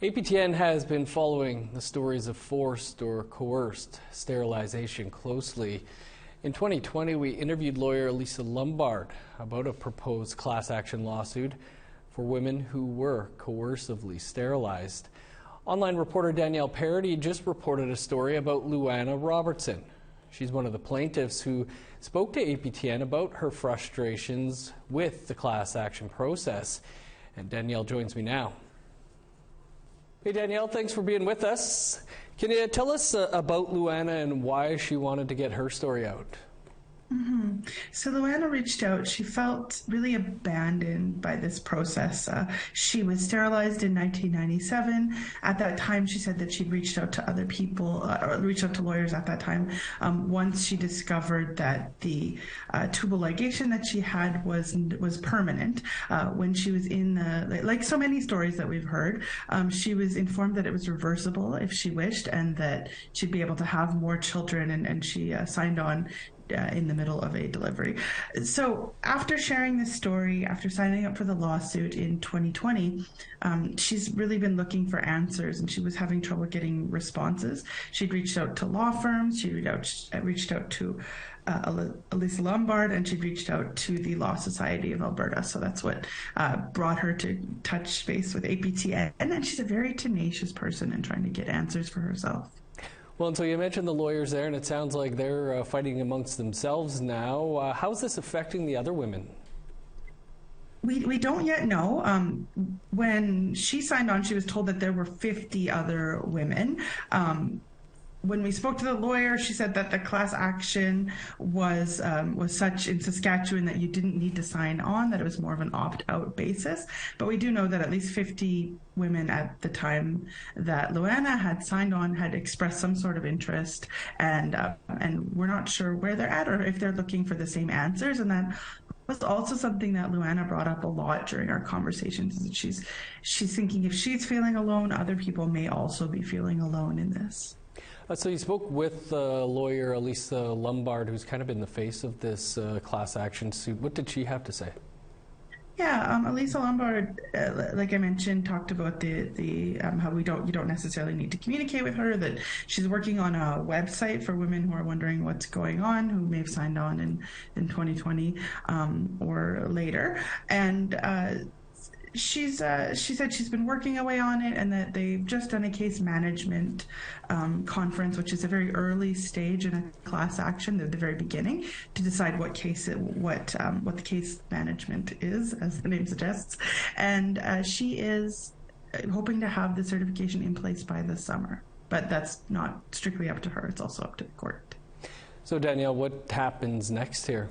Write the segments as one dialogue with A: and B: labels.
A: APTN has been following the stories of forced or coerced sterilization closely. In 2020, we interviewed lawyer Elisa Lombard about a proposed class action lawsuit for women who were coercively sterilized. Online reporter Danielle Paradis just reported a story about Luana Robertson. She's one of the plaintiffs who spoke to APTN about her frustrations with the class action process. And Danielle joins me now. Hey Danielle, thanks for being with us. Can you tell us about Luana and why she wanted to get her story out?
B: So Luana reached out. She felt really abandoned by this process. She was sterilized in 1997. At that time, she said that she'd reached out to other people, reached out to lawyers at that time. Once she discovered that the tubal ligation that she had was permanent. When she was in the, like so many stories that we've heard, she was informed that it was reversible if she wished, and that she'd be able to have more children, and she signed on in the middle of a delivery. So after sharing this story, after signing up for the lawsuit in 2020, she's really been looking for answers, and she was having trouble getting responses. She'd reached out to law firms, she reached out to Elisa Lombard, and she'd reached out to the Law Society of Alberta. So that's what brought her to touch base with APTN. And she's a very tenacious person in trying to get answers for herself.
A: Well, and so you mentioned the lawyers there, and it sounds like they're fighting amongst themselves now. How is this affecting the other women?
B: We don't yet know. When she signed on, she was told that there were 50 other women. When we spoke to the lawyer, she said that the class action was such in Saskatchewan that you didn't need to sign on, that it was more of an opt-out basis. But we do know that at least 50 women at the time that Luana had signed on had expressed some sort of interest, and we're not sure where they're at or if they're looking for the same answers. And that was also something that Luana brought up a lot during our conversations, is that she's thinking if she's feeling alone, other people may also be feeling alone in this.
A: So you spoke with lawyer Elisa Lombard, who's kind of in the face of this class action suit. What did she have to say?
B: Yeah, Elisa Lombard, like I mentioned, talked about the how you don't necessarily need to communicate with her, that she's working on a website for women who are wondering what's going on, who may have signed on in 2020 or later, and she said she's been working away on it, and that they've just done a case management conference, which is a very early stage in a class action, at the very beginning, to decide what the case management is, as the name suggests. And she is hoping to have the certification in place by this summer. But that's not strictly up to her, it's also up to the court.
A: So Danielle, what happens next here?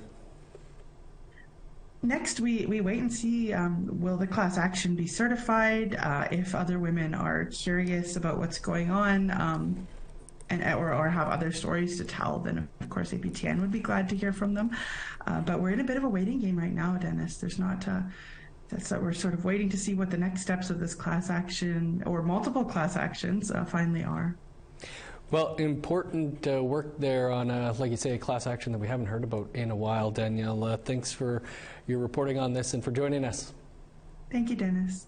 B: Next, we wait and see, will the class action be certified? If other women are curious about what's going on or have other stories to tell, then of course APTN would be glad to hear from them. But we're in a bit of a waiting game right now, Dennis. There's not, we're sort of waiting to see what the next steps of this class action, or multiple class actions, finally are.
A: Well, important work there on, like you say, a class action that we haven't heard about in a while. Danielle, thanks for your reporting on this and for joining us.
B: Thank you, Dennis.